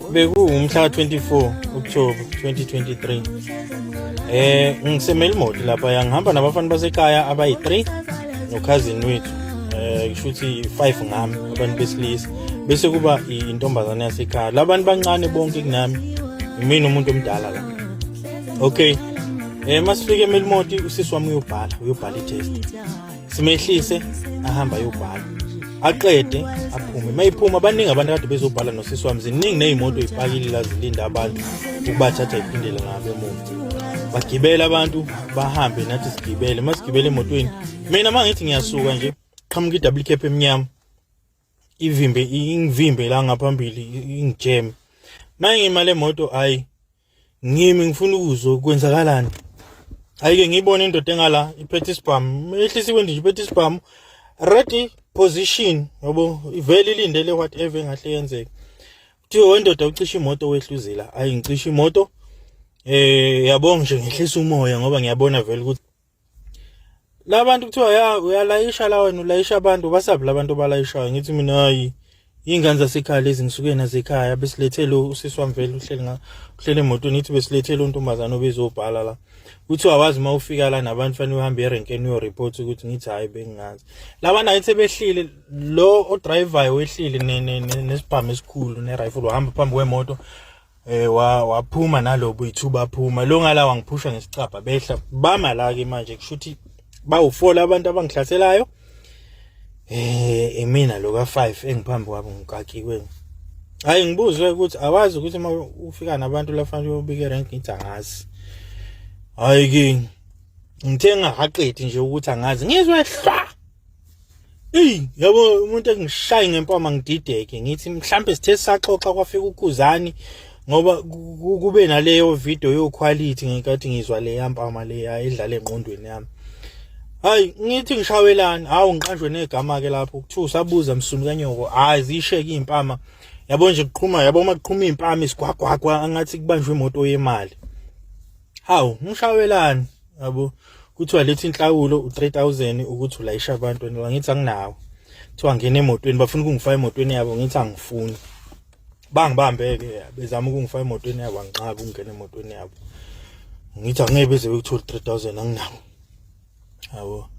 Umhla 24 October 2023. Ngisemele imoto lapha ngihamba nabafana basekhaya abayi3 nokhazini wethu. Kushuthi 5 ngami abantu besilisa bese kuba intombazana yasekhaya. Labantu bancane bonke kunami. Mina umuntu omdala la. Okay. Masifike emelimoti usisi wami uyobhala itest. Simehlise ahamba ayobhala. Aqede aphume mayiphuma abaningi abantu kade bezobhala nosisi wami ziningi nezimoto ezipakile la zilinda abantu ukubathatha iphindele ngabe emuva bagibela abantu bahambe nathi sigibele masigibele emotweni mina mangithi ngiyasuka nje qhamuka idouble cap eminyama ingivimbe la ngaphambili ingijeme mangimale moto hayi ngifuna ukuzokwenzakalani ayike ngibone indoda engala iphethe isibhamu ehlisiwe nje iphethe isibhamu ready position yabo ivele ilindele whatever engahle yenzeke kuthiwa wendoda ucisha imoto wehluzela ayi ngicisha imoto yabonga nje ngehlisa umoya ngoba ngiyabona vele ukuthi labantu kuthiwa uyalayisha la wena ulayisha abantu basabi labantu balayishayo ngithi mina hayi ingane zasekhaya lezi ngisuke nasekhaya besilethele usisi wami vele uhlele emotweni nithi besilethele untombazana obezobhala la uthi wawazi mawufika la nabantu fanele uhambe erenkeni uyo report ukuthi ngithi hayi bengazi labana yithi behlile lo odriver wehlile nesibhamu esikhulu nerifle wahamba phambi kwemoto waphuma nalobo ithuba aphuma lo ngala wangiphusha ngesicapha behla bama la ke manje kushuthi bawu4 abantu abangihlaselayo mina lo ka5 engiphambi kwabo ngikakiwe hayi ngibuzwe ukuthi awazi ukuthi uma ufika nabantu la fanele uyobika erank ngithi angazi hayi ke ngithenga haqethi nje ukuthi angazi ngizwe hla yabo umuntu engishaye ngempama ngidideke ngithi mhlambe sithe saxoxa kwafika ukhuzani ngoba kube naleyo video yo quality ngikathi ngizwa le yampama le edlala engqondweni yami hayi ngithi ngishawelani hawu ngiqanjwe negama ke lapho kuthiwa usabuza msumi kanyoko hayi zisheke impama yabo nje kuqhuma yabo maqhuma impama isigwagwagwa angathi kubanjwe imoto yemali hawu ngishawelani yabo kuthiwa lethi inhlawulo u3000 ukuthi ulayisha abantu ngithi anginawo kuthiwa ngene emotweni bafuna ukungifaka emotweni yabo ngithi angifuni bangibambeke bezama ukungifaka emotweni yabo angiqhaza ukungena emotweni yabo ngithi angeke beze bekuthola 3000 anginawo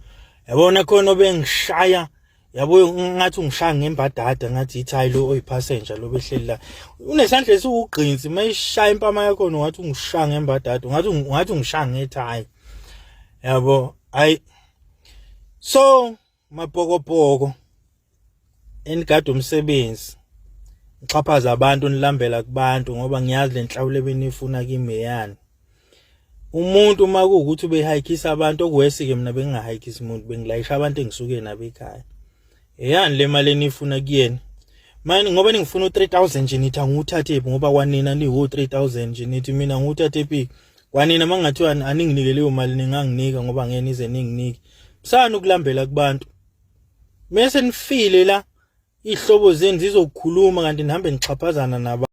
yabona khona obengishaya yabo ngathi ungishaya ngembadada ngathi ithayi lo oyipassenger lo behleli la unesandla esiwugqinsi mayishaya impama yakho ngathi ungishaya ngembadada ngathi ungishaya ngethayi yabo ayi so mabhokobhoko enigada umsebenzi ngixhaphaza abantu nilambela kubantu ngoba ngiyazi lenhlawulo benifuna kimi yani umuntu makuukuthi ubehayikisa abantu okuwesi ke mina bengingahayikisi umuntu bengilayisha abantu engisuke nabo ekhaya yani le mali enifuna kuyena manje ngoba ningifuna u3000 nje nithi anguthathe ngoba kwanina niwo 3000 nje nithi mina nguthathe phi kwanina mangathiwa aninginike leyo mali ninganginika ngoba ngeke nize ninginike msana ukulambela kubantu mase nifile la ihlobo zenu zizokukhuluma kanti nihambe nixhaphazana nabo